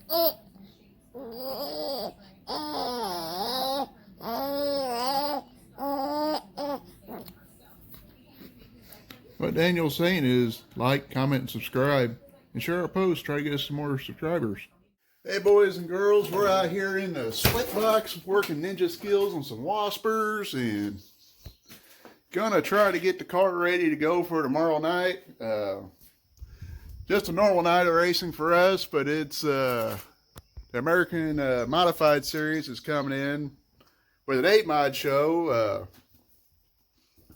What Daniel's saying is like, comment, and subscribe, and share our posts. Try to get us some more subscribers. Hey boys and girls, we're out here in the sweat box working ninja skills on some waspers and gonna try to get the car ready to go for tomorrow night. Just a normal night of racing for us, but it's the American Modified Series is coming in with an 8-mod show.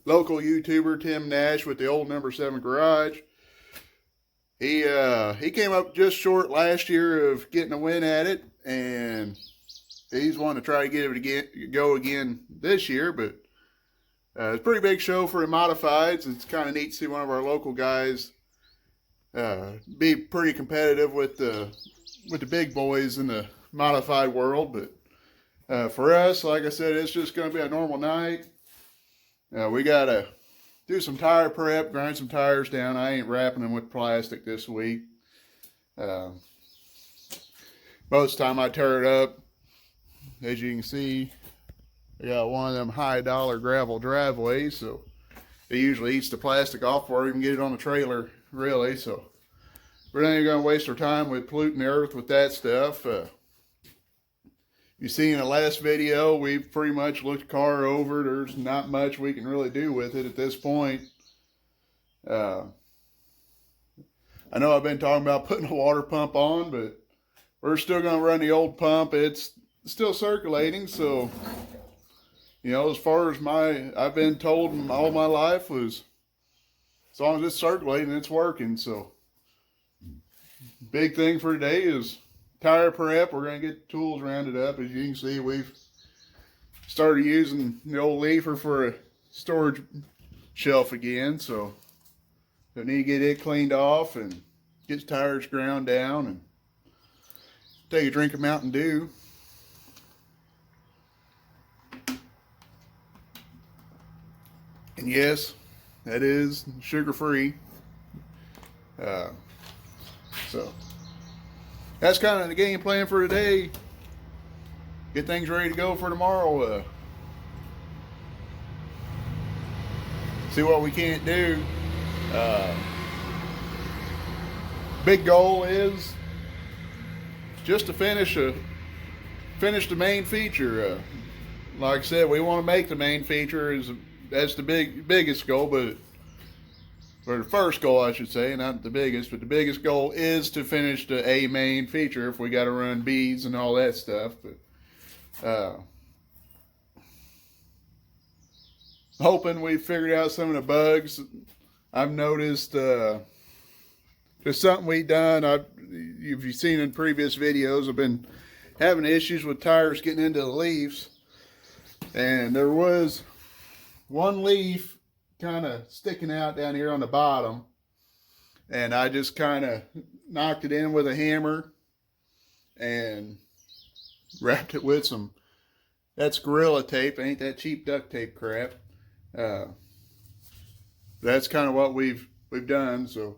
Local YouTuber Tim Nash with the old number 7 garage. He came up just short last year of getting a win at it, and he's wanting to try to get it go again this year. But it's a pretty big show for the modifieds. It's kind of neat to see one of our local guys be pretty competitive with the big boys in the modified world. But for us, like I said, it's just going to be a normal night. We got to do some tire prep, grind some tires down. I ain't wrapping them with plastic this week. Most of the time I tear it up. As you can see, I got one of them high-dollar gravel driveways, so it usually eats the plastic off before we even get it on the trailer, really. So we're not even going to waste our time with polluting the earth with that stuff. You see in the last video, we've pretty much looked the car over. There's not much we can really do with it at this point. I know I've been talking about putting a water pump on, but we're still going to run the old pump. It's still circulating, so, you know, as far as I've been told all my life was, as long as it's circulating, it's working. So, big thing for today is tire prep. We're going to get the tools rounded up. As you can see, we've started using the old leafer for a storage shelf again. So we need to get it cleaned off and get the tires ground down and take a drink of Mountain Dew. And yes, that is sugar-free. So that's kind of the game plan for today. Get things ready to go for tomorrow. See what we can't do. Big goal is just to finish the main feature. Like I said, we want to make the main feature. That's the biggest goal, but or the first goal, I should say, not the biggest, but the biggest goal is to finish the A main feature if we got to run B's and all that stuff. But hoping we figured out some of the bugs. I've noticed there's something we've done. If you've seen in previous videos, I've been having issues with tires getting into the leaves, and there was one leaf kind of sticking out down here on the bottom, and I just kind of knocked it in with a hammer and wrapped it with that's Gorilla Tape. Ain't that cheap duct tape crap. That's kind of what we've done. So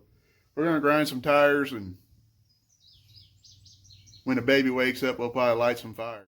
we're gonna grind some tires, and when the baby wakes up, we'll probably light some fire.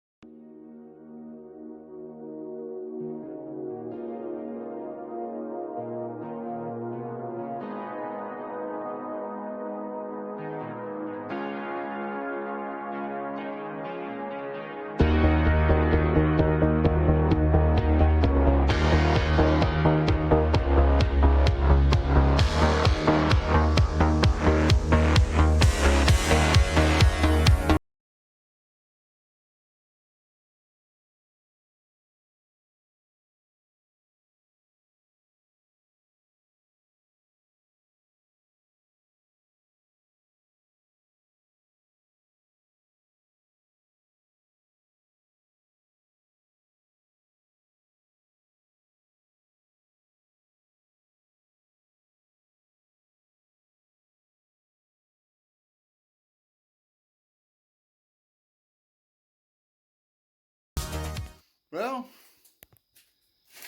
Well,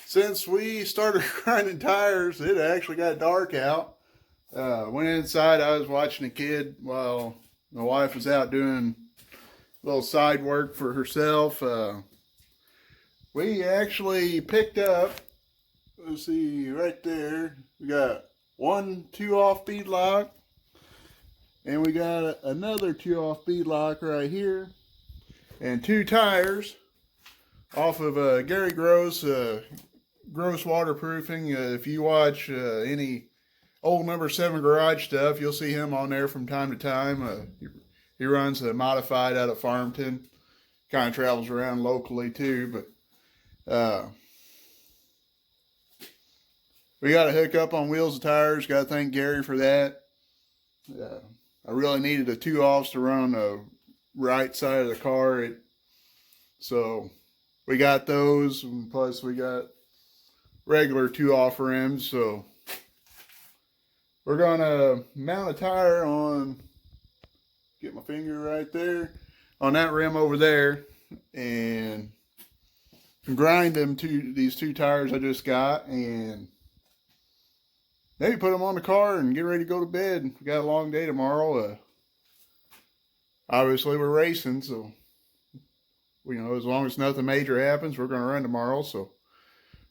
since we started grinding tires, it actually got dark out. Went inside. I was watching a kid while my wife was out doing little side work for herself. We actually picked up, let's see, right there, we got 1 2-off bead lock, and we got another 2-off bead lock right here, and 2 tires off of Gary Gross Waterproofing. If you watch any old number 7 garage stuff, you'll see him on there from time to time. He runs a modified out of Farmington, kind of travels around locally too, but we got a hookup on wheels and tires. Got to thank Gary for that. I really needed a 2-offs to run on the right side of the car. So we got those, and plus we got regular 2-off rims. So we're going to mount a tire on, get my finger right there, on that rim over there, and grind them to these 2 tires I just got, and maybe put them on the car and get ready to go to bed. We got a long day tomorrow. Obviously we're racing, so as long as nothing major happens, we're going to run tomorrow. So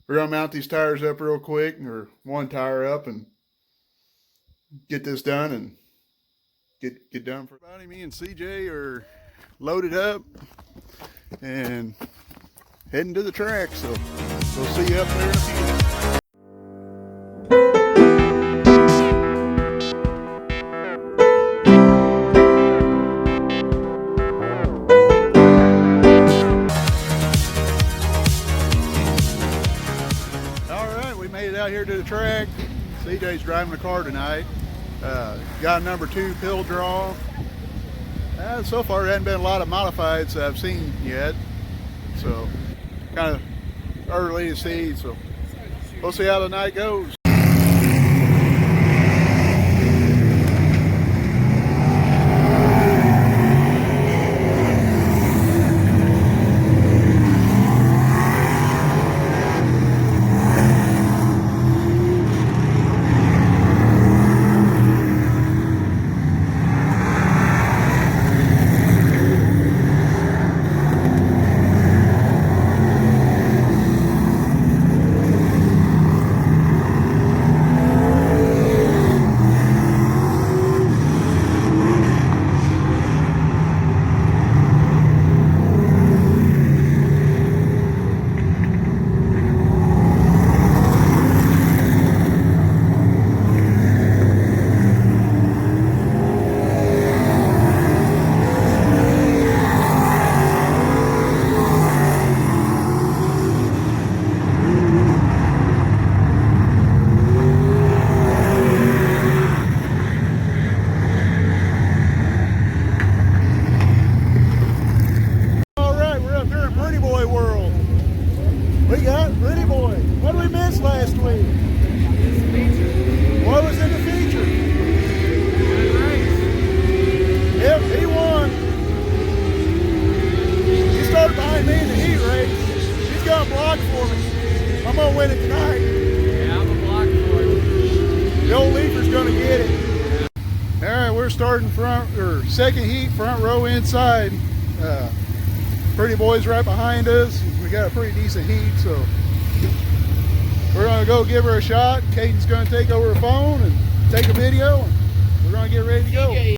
we're going to mount these tires up real quick, or 1 tire up, and get this done and get done for everybody. Me and CJ are loaded up and heading to the track, so we'll see you up there in a few. Alright, we made it out here to the track. CJ's driving the car tonight. Got number 2 pill draw. So far there hasn't been a lot of modifieds I've seen yet, so kind of early to see, so we'll see how the night goes. Starting second heat, front row inside. Pretty boys right behind us. We got a pretty decent heat, so we're gonna go give her a shot. Caden's gonna take over the phone and take a video, and we're gonna get ready to go.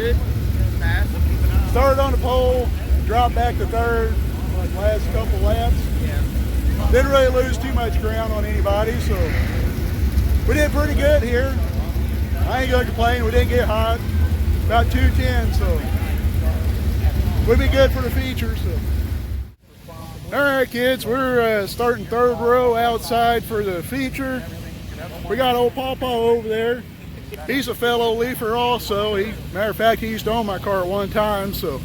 Good. Fast. Started on the pole, dropped back to third, like last couple laps. Yeah. Didn't really lose too much ground on anybody, so we did pretty good here. I ain't gonna complain. We didn't get hot. About 210, so we'll be good for the feature. So. All right, kids, we're starting third row outside for the feature. We got old Pawpaw over there. He's a fellow leafer also. Matter of fact, he used to own my car at one time, so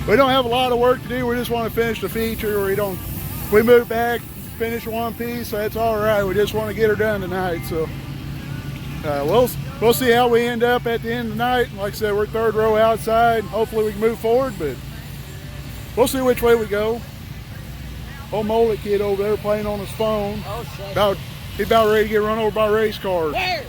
we don't have a lot of work to do. We just want to finish the feature. We move back, finish one piece, so that's all right. We just want to get her done tonight. So we'll see how we end up at the end of the night. Like I said, we're third row outside. Hopefully we can move forward, but we'll see which way we go. Old Mullet Kid over there playing on his phone. Oh, shit. He's about ready to get run over by race cars. Where?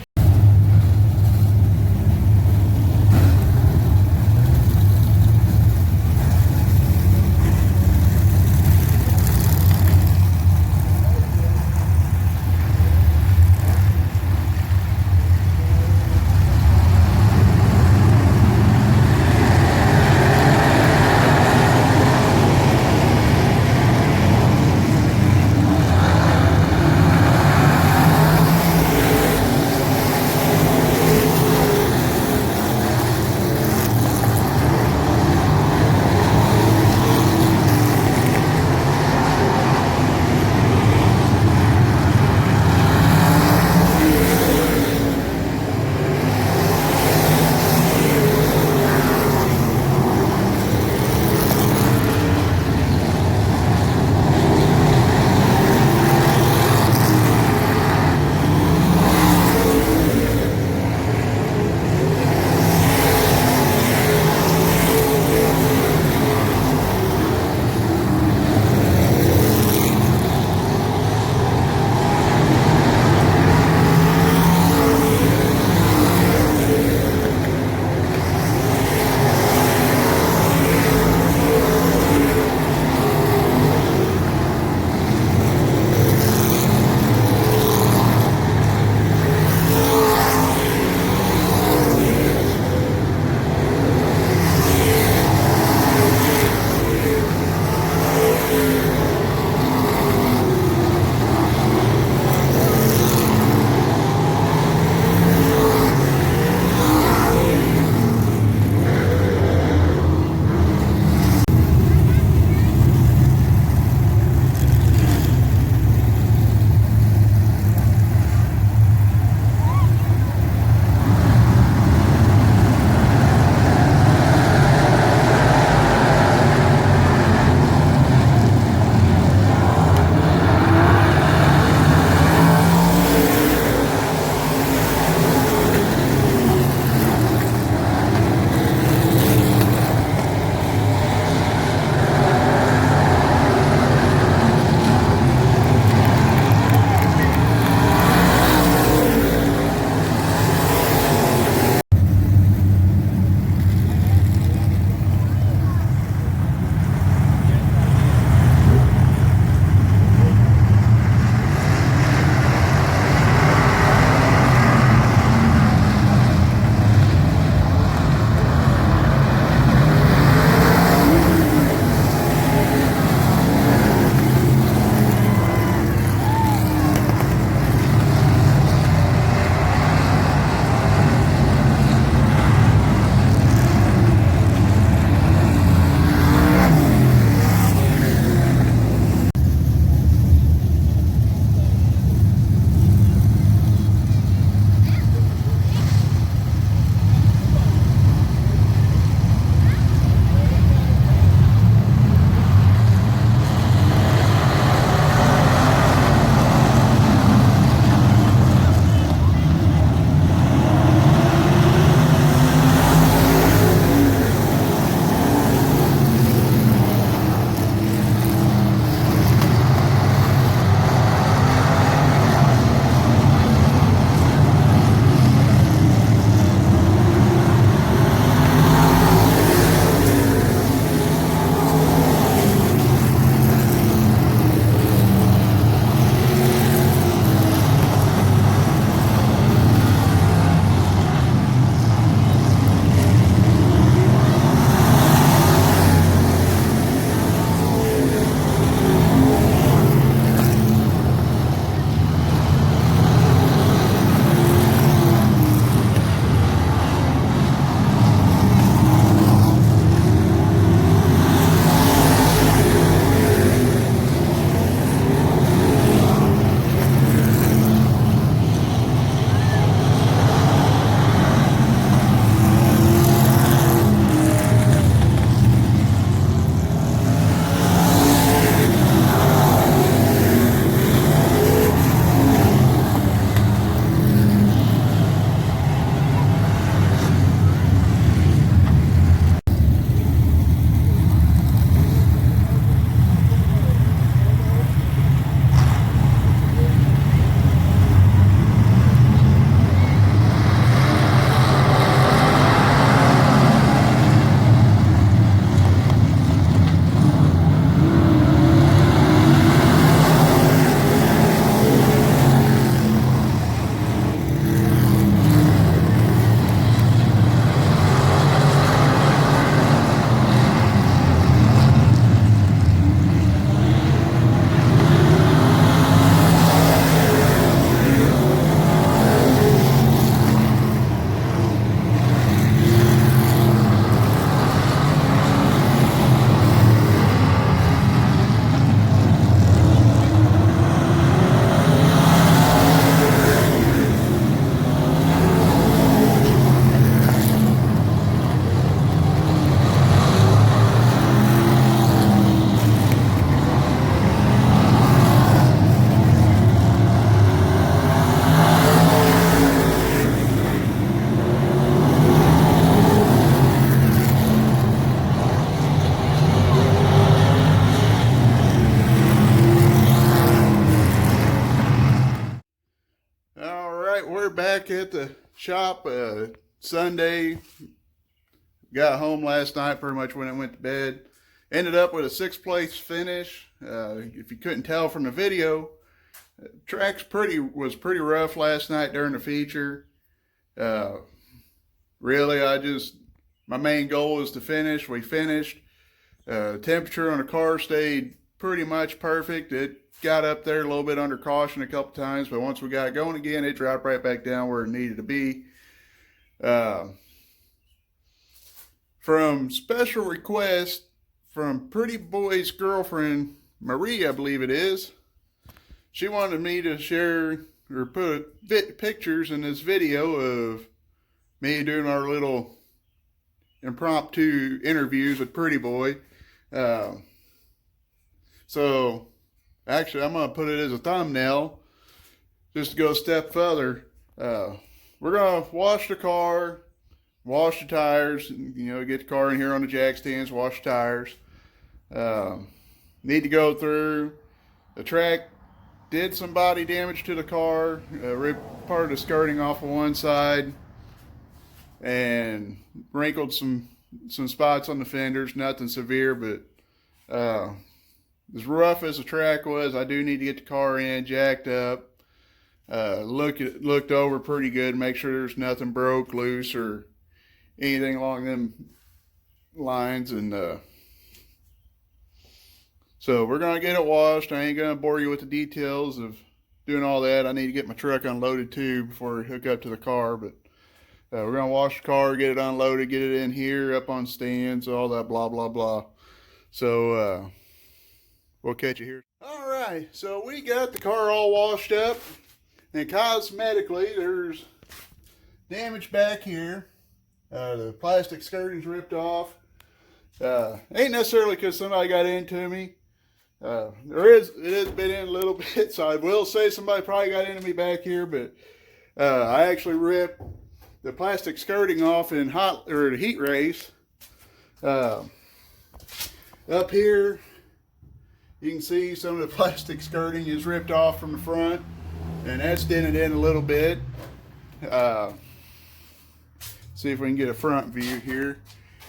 back at the shop Sunday. Got home last night pretty much when I went to bed. Ended up with a 6th place finish. If you couldn't tell from the video, track's was pretty rough last night during the feature. Really, my main goal was to finish. We finished. Temperature on the car stayed pretty much perfect. It got up there a little bit under caution a couple times, but once we got going again, it dropped right back down where it needed to be. From special request from Pretty Boy's girlfriend, Marie, I believe it is. She wanted me to share or put pictures in this video of me doing our little impromptu interviews with Pretty Boy. So actually I'm going to put it as a thumbnail just to go a step further. We're going to wash the car, wash the tires, get the car in here on the jack stands, wash the tires. Need to go through the track. Did some body damage to the car, ripped part of the skirting off of one side and wrinkled some spots on the fenders. Nothing severe, but as rough as the track was, I do need to get the car in, jacked up, looked over pretty good, make sure there's nothing broke, loose, or anything along them lines. And so we're going to get it washed. I ain't going to bore you with the details of doing all that. I need to get my truck unloaded too before I hook up to the car. But we're going to wash the car, get it unloaded, get it in here, up on stands, all that blah, blah, blah. So we'll catch you here. All right, so we got the car all washed up. And cosmetically, there's damage back here. The plastic skirting's ripped off. Ain't necessarily because somebody got into me. It has been in a little bit, so I will say somebody probably got into me back here, but I actually ripped the plastic skirting off in the heat race. Up here, you can see some of the plastic skirting is ripped off from the front, and that's dented in a little bit. See if we can get a front view here.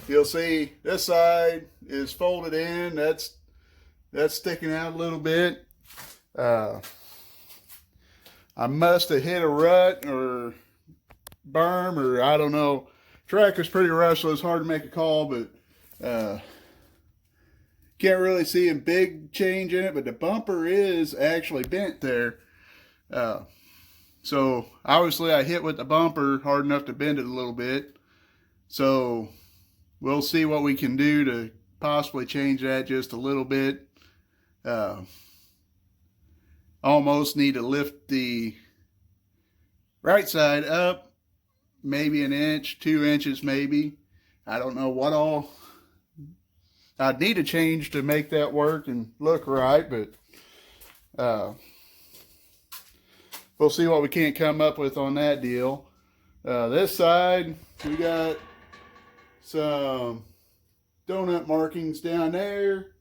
You'll see this side is folded in. That's sticking out a little bit. I must have hit a rut or berm, or I don't know. Track was pretty rough, so it's hard to make a call, but can't really see a big change in it, but the bumper is actually bent there. So obviously I hit with the bumper hard enough to bend it a little bit. So we'll see what we can do to possibly change that just a little bit. Almost need to lift the right side up maybe an inch, 2 inches maybe. I don't know what all I'd need to change to make that work and look right, but we'll see what we can't come up with on that deal. This side, we got some donut markings down there.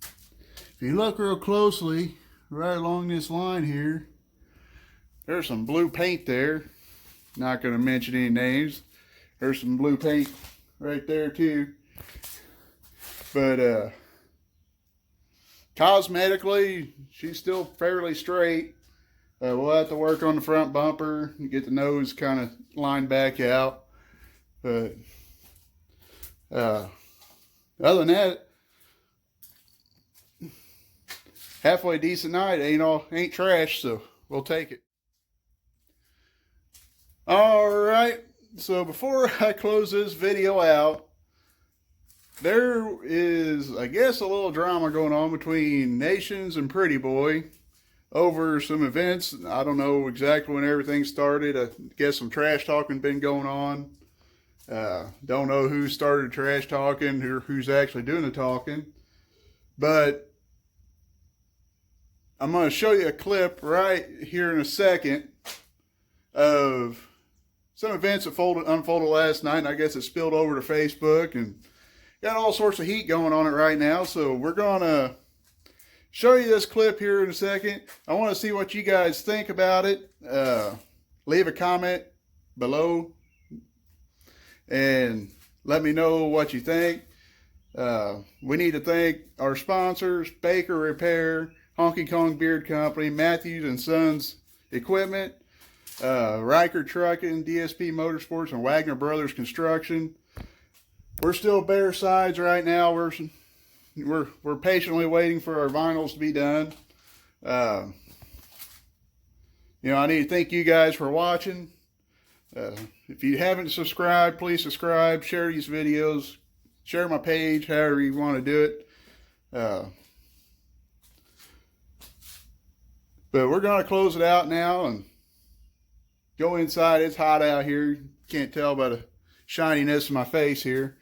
If you look real closely, right along this line here, there's some blue paint there. Not going to mention any names. There's some blue paint right there too. But cosmetically, she's still fairly straight. We'll have to work on the front bumper and get the nose kind of lined back out. But other than that, halfway decent night. Ain't trash, so we'll take it. All right, so before I close this video out, there is, I guess, a little drama going on between Nations and Pretty Boy over some events. I don't know exactly when everything started. I guess some trash talking been going on. Don't know who started trash talking or who's actually doing the talking. But I'm going to show you a clip right here in a second of some events that unfolded last night, and I guess it spilled over to Facebook and got all sorts of heat going on it right now. So we're going to show you this clip here in a second. I want to see what you guys think about it. Leave a comment below and let me know what you think. We need to thank our sponsors, Baker Repair, Honky Kong Beard Company, Matthews and Sons Equipment, Reichard Trucking, DSP Motorsports, and Wagner Brothers Construction. We're still bare sides right now. We're patiently waiting for our vinyls to be done. You know, I need to thank you guys for watching. If you haven't subscribed, please subscribe, share these videos, share my page, however you want to do it. But we're going to close it out now and go inside. It's hot out here. You can't tell by the shininess of my face here.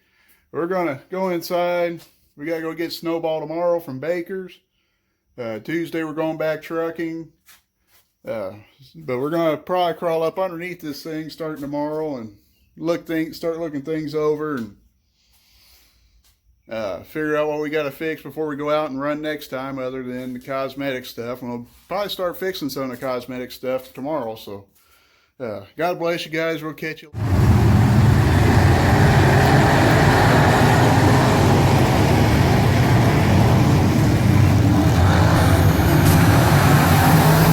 We're going to go inside. We got to go get Snowball tomorrow from Baker's. Tuesday we're going back trucking. But we're going to probably crawl up underneath this thing starting tomorrow and start looking things over and figure out what we got to fix before we go out and run next time, other than the cosmetic stuff. And we'll probably start fixing some of the cosmetic stuff tomorrow. So God bless you guys. We'll catch you.